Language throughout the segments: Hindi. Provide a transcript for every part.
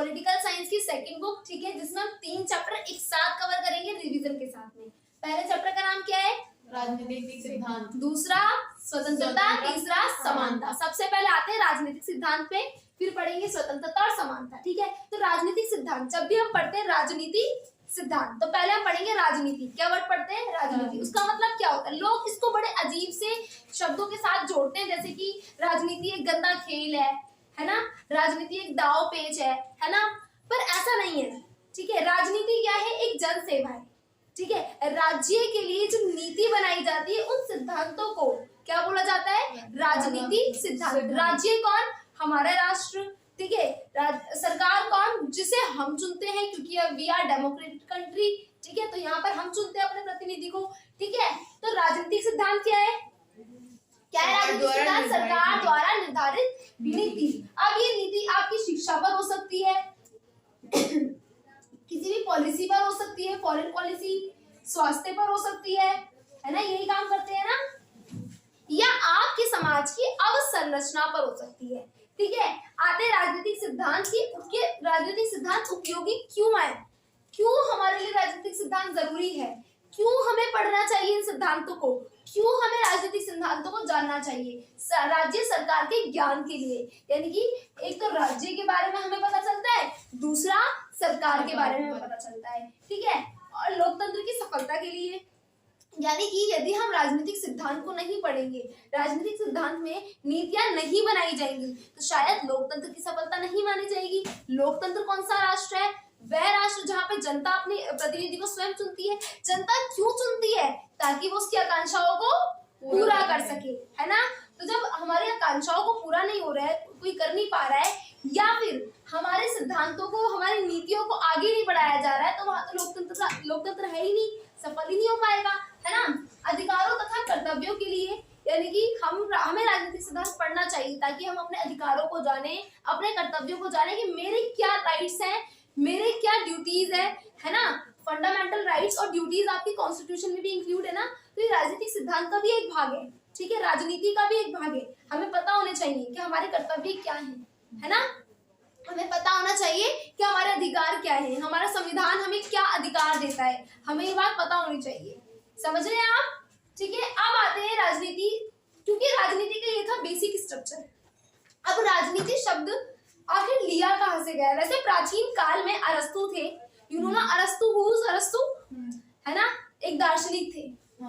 पॉलिटिकल साइंस की सेकंड बुक, ठीक है, जिसमें हम 3 चैप्टर एक साथ कवर करेंगे रिवीजन के साथ में। पहले चैप्टर का नाम क्या है? राजनीतिक सिद्धांत। दूसरा स्वतंत्रता, तीसरा समानता। सबसे पहले आते हैं राजनीतिक सिद्धांत पे, फिर पढ़ेंगे स्वतंत्रता और समानता, ठीक है। तो राजनीतिक सिद्धांत, जब भी हम पढ़ते हैं राजनीति सिद्धांत, तो पहले हम पढ़ेंगे राजनीति। क्या वर्ड पढ़ते हैं? राजनीति। उसका मतलब क्या होता है? लोग इसको बड़े अजीब से शब्दों के साथ जोड़ते हैं, जैसे कि राजनीति एक गंदा खेल है ना, राजनीति एक दाव पेच है ना, पर ऐसा नहीं है, ठीक है। राजनीति क्या है? एक जन सेवा है, ठीक है। राज्य के लिए जो नीति बनाई जाती है, उन सिद्धांतों को क्या बोला जाता है? राजनीतिक सिद्धांत। राज्य कौन? हमारा राष्ट्र, ठीक है। सरकार कौन? जिसे हम चुनते हैं, क्योंकि वी आर डेमोक्रेटिक कंट्री, ठीक है। तो यहाँ पर हम चुनते हैं अपने प्रतिनिधि को, ठीक है। तो राजनीतिक सिद्धांत क्या है? क्या है राजनीतिक सिद्धांत? सरकार द्वारा निर्धारित नीति। अब ये नीति आपकी शिक्षा पर हो सकती है, किसी भी पॉलिसी पर हो सकती है, फॉरेन पॉलिसी, स्वास्थ्य पर हो सकती है ना, यही काम करते हैं ना, या आपके समाज की अवसंरचना पर हो सकती है, ठीक है। आते राजनीतिक सिद्धांत की, उसके राजनीतिक सिद्धांत उपयोगी क्यों आए, क्यों हमारे लिए राजनीतिक सिद्धांत जरूरी है, क्यों हमें पढ़ना चाहिए इन सिद्धांतों को, क्यों हमें राजनीतिक सिद्धांतों को जानना चाहिए? राज्य सरकार के ज्ञान के लिए, यानी कि एक तो राज्य के बारे में हमें पता चलता है, दूसरा सरकार के बारे में पता चलता है, ठीक है, और लोकतंत्र की सफलता के लिए। यानी कि यदि हम राजनीतिक सिद्धांत को नहीं पढ़ेंगे, राजनीतिक सिद्धांत में नीतियां नहीं बनाई जाएंगी, तो शायद लोकतंत्र की सफलता नहीं मानी जाएगी। लोकतंत्र कौन सा राष्ट्र है? वह राष्ट्र जहाँ पे जनता अपने प्रतिनिधि को स्वयं चुनती है। जनता क्यों चुनती है? ताकि वो उसकी आकांक्षाओं को पूरा कर सके, है ना। तो जब हमारी आकांक्षाओं को पूरा नहीं हो रहा है, कोई कर नहीं पा रहा है, या फिर हमारे सिद्धांतों को, हमारी नीतियों को आगे नहीं बढ़ाया जा रहा है, तो वहां तो लोकतंत्र है ही नहीं, सफल ही नहीं हो पाएगा, है ना। अधिकारों तथा कर्तव्यों के लिए, यानी कि हमें राजनीतिक सिद्धांत पढ़ना चाहिए, ताकि हम अपने अधिकारों को जाने, अपने कर्तव्यों को जाने कि मेरे क्या राइट्स हैं, मेरे क्या ड्यूटीज है ना। फंडामेंटल राइट्स और ड्यूटीज आपकी कॉन्स्टिट्यूशन में भी इंक्लूड है ना, तो ये राजनीतिक सिद्धांत का भी एक भाग है, ठीक है, राजनीति का भी एक भाग है। हमें पता होने चाहिए कि हमारे कर्तव्य क्या है ना। हमें पता होना चाहिए कि हमारे अधिकार क्या है, हमारा संविधान हमें क्या अधिकार देता है, हमें ये बात पता होनी चाहिए। समझ रहे हैं आप? ठीक है। अब आते हैं राजनीति, क्योंकि राजनीति का ये था बेसिक स्ट्रक्चर। अब राजनीति शब्द आखिर लिया कहां से गया? वैसे प्राचीन काल में अरस्तु थे, यू नो ना, अरस्तु है ना, एक दार्शनिक थे,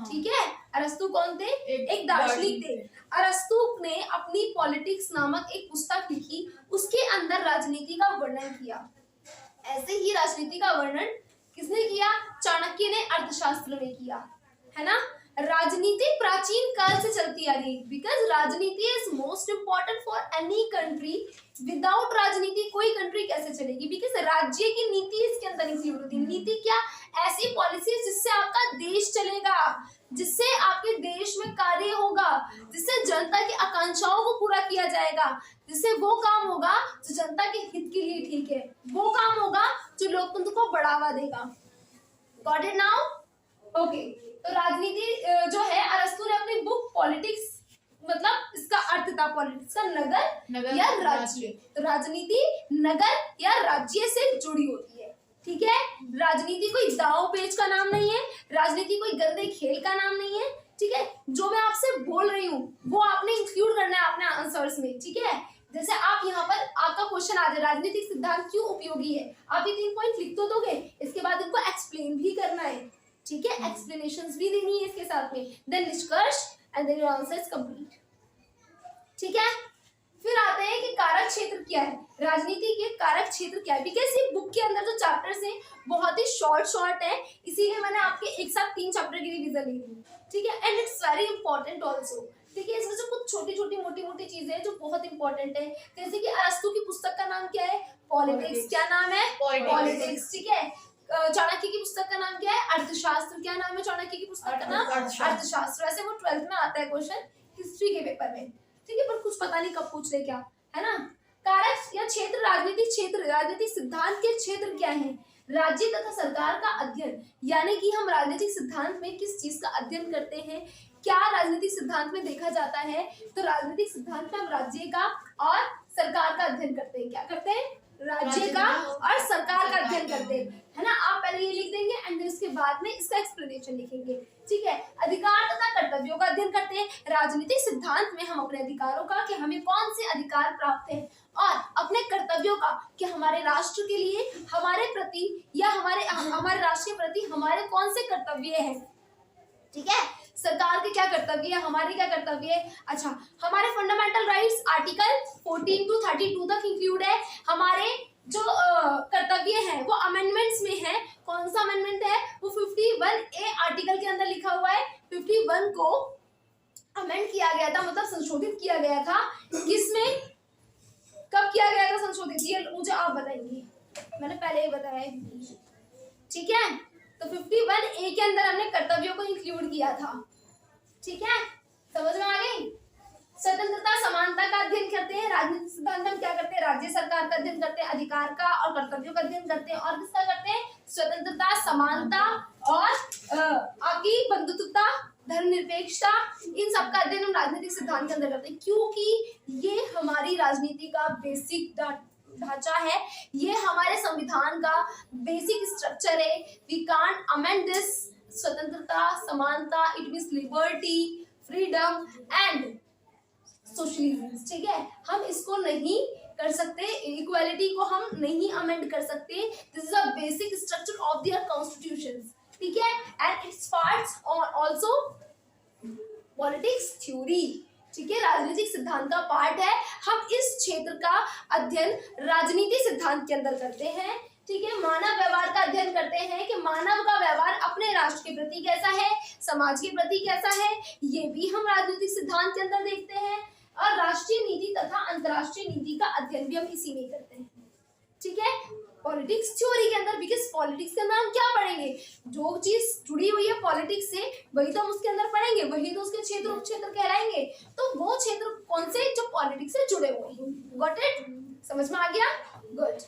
ठीक है। अरस्तु कौन थे? एक दार्शनिक थे। अरस्तु ने अपनी पॉलिटिक्स नामक एक पुस्तक लिखी, उसके अंदर राजनीति का वर्णन किया। ऐसे ही राजनीति का वर्णन किसने किया? चाणक्य ने अर्थशास्त्र में किया, है ना। राजनीति प्राचीन काल से चलती आ रही है, बिकॉज राजनीति is most important for any country. Without राजनीति कोई कंट्री कैसे चलेगी? बिकॉज राज्य की नीति इसके अंदर इंक्लूड होती है। नीति क्या? ऐसी पॉलिसी जिससे आपका देश चलेगा, जिससे आपके देश में कार्य होगा, जिससे जनता की आकांक्षाओं को पूरा किया जाएगा, जिससे वो काम होगा जो जनता के हित के लिए ठीक है, वो काम होगा जो लोकतंत्र को बढ़ावा देगा। Got it now? ओके। तो राजनीति जो है, अरस्तु ने अपनी बुक पॉलिटिक्स, मतलब इसका अर्थ था पॉलिटिक्स का नगर या राज्य। तो राजनीति नगर या राज्य से जुड़ी होती है, ठीक है। राजनीति कोई दांव पेच का नाम नहीं है, राजनीति कोई गंदे खेल का नाम नहीं है, ठीक है। जो मैं आपसे बोल रही हूँ वो आपने इंक्लूड करना है अपने आंसर्स में, ठीक है। जैसे आप यहाँ पर आपका क्वेश्चन आ जाए, राजनीतिक सिद्धांत क्यों उपयोगी है, आप ये 3 पॉइंट लिख तो दोगे, इसके बाद इनको एक्सप्लेन भी करना है, ठीक है, एक्सप्लेनेशंस भी देनी है इसके साथ में, देन निष्कर्ष and then your answer is complete, ठीक है। फिर आते हैं कि कारक क्षेत्र क्या है, राजनीति के कारक क्षेत्र क्या है। बिकॉज ये बुक के अंदर जो चैप्टर्स हैं बहुत ही शॉर्ट है, इसीलिए मैंने आपके एक साथ 3 चैप्टर की रिवीजन ली थी, ठीक है। And it's very important also, ठीक है। इसमें से कुछ छोटी छोटी मोटी चीजें हैं जो बहुत इंपॉर्टेंट है, जैसे कि अरस्तु की पुस्तक का नाम क्या है? पॉलिटिक्स। क्या नाम है? पॉलिटिक्स, ठीक है। चाणक्य की पुस्तक का नाम क्या है? अर्थशास्त्र। क्या नाम है चाणक्य की पुस्तक का नाम? अर्थशास्त्र। वैसे वो 12th में आता है क्वेश्चन, हिस्ट्री के पेपर में, ठीक है, पर कुछ पता नहीं कब पूछ ले क्या, है ना। कारक या क्षेत्र, राजनीतिक क्षेत्र, राजनीतिक सिद्धांत के क्षेत्र क्या है? राज्य तथा सरकार का अध्ययन, यानी कि हम राजनीतिक सिद्धांत में किस चीज का अध्ययन करते हैं, क्या राजनीतिक सिद्धांत में देखा जाता है? तो राजनीतिक सिद्धांत में हम राज्य का और सरकार का अध्ययन करते हैं। क्या करते हैं? राज्य का और सरकार का अध्ययन करते है ना। आप पहले ये लिख देंगे एंड उसके बाद में इसका एक्सप्लेनेशन लिखेंगे, ठीक है। अधिकार तथा कर्तव्यों का अध्ययन करते हैं। राजनीतिक सिद्धांत में हम अपने अधिकारों का कि हमें कौन से अधिकार प्राप्त हैं और अपने कर्तव्यों का कि हमारे राष्ट्र के लिए हमारे प्रति या हमारे राष्ट्र के प्रति हमारे कौन से कर्तव्य हैं, ठीक है। सरकार के क्या कर्तव्य है, हमारे क्या कर्तव्य है। अच्छा, हमारे फंडामेंटल राइट्स आर्टिकल 14 to 32 तक इंक्लूड है। हमारे जो कर्तव्य है वो अमेंडमेंट्स में है। कौन सा अमेंडमेंट है, वो 51A आर्टिकल के अंदर लिखा हुआ है। 51 को अमेंड किया गया था, मतलब संशोधित किया गया था। किसमें, कब किया गया था संशोधित, ये मुझे आप बताएंगे, मैंने पहले ही बताया है, ठीक है। तो 51A के अंदर हमने कर्तव्यों को इंक्लूड किया था, ठीक है। समझ में आ गई। स्वतंत्रता समानता का अध्ययन करते हैं। राजनीतिक सिद्धांत हम क्या करते हैं, राज्य सरकार का अध्ययन करते हैं, अधिकार का और कर्तव्यों का अध्ययन करते हैं, और किसका करते हैं, स्वतंत्रता समानता और आपकी बंधुत्वता धर्मनिरपेक्षता, इन सब का अध्ययन हम राजनीतिक सिद्धांत के अंदर करते हैं, क्योंकि ये हमारी राजनीति का बेसिक ढांचा है, ये हमारे संविधान का बेसिक स्ट्रक्चर है। We can't amend this. स्वतंत्रता समानता, it means liberty, freedom and socialism, ठीक है। हम इसको नहीं कर सकते, इक्वालिटी को हम नहीं अमेंड कर सकते। This is a basic structure of their constitutions, ठीक है। And its parts also politics theory, ठीक है, राजनीतिक सिद्धांत का पार्ट है। हम इस क्षेत्र का अध्ययन राजनीति सिद्धांत के अंदर करते हैं, ठीक है। मानव व्यवहार का अध्ययन करते हैं कि मानव का व्यवहार अपने राष्ट्र के प्रति कैसा है, समाज के प्रति कैसा है, ये भी हम राजनीतिक सिद्धांत के अंदर देखते हैं। और राष्ट्रीय नीति तथा अंतर्राष्ट्रीय नीति का अध्ययन भी हम इसी में करते हैं, ठीक है, पॉलिटिक्स थ्योरी के अंदर। बिकॉज पॉलिटिक्स के अंदर हम क्या पढ़ेंगे, जो चीज जुड़ी हुई है पॉलिटिक्स से वही तो हम उसके अंदर पढ़ेंगे, वही तो उसके क्षेत्र उपक्षेत्र कहलाएंगे। तो वो क्षेत्र कौन से, जो पॉलिटिक्स से जुड़े हुए हैं। गॉट इट, समझ में आ गया, गुड।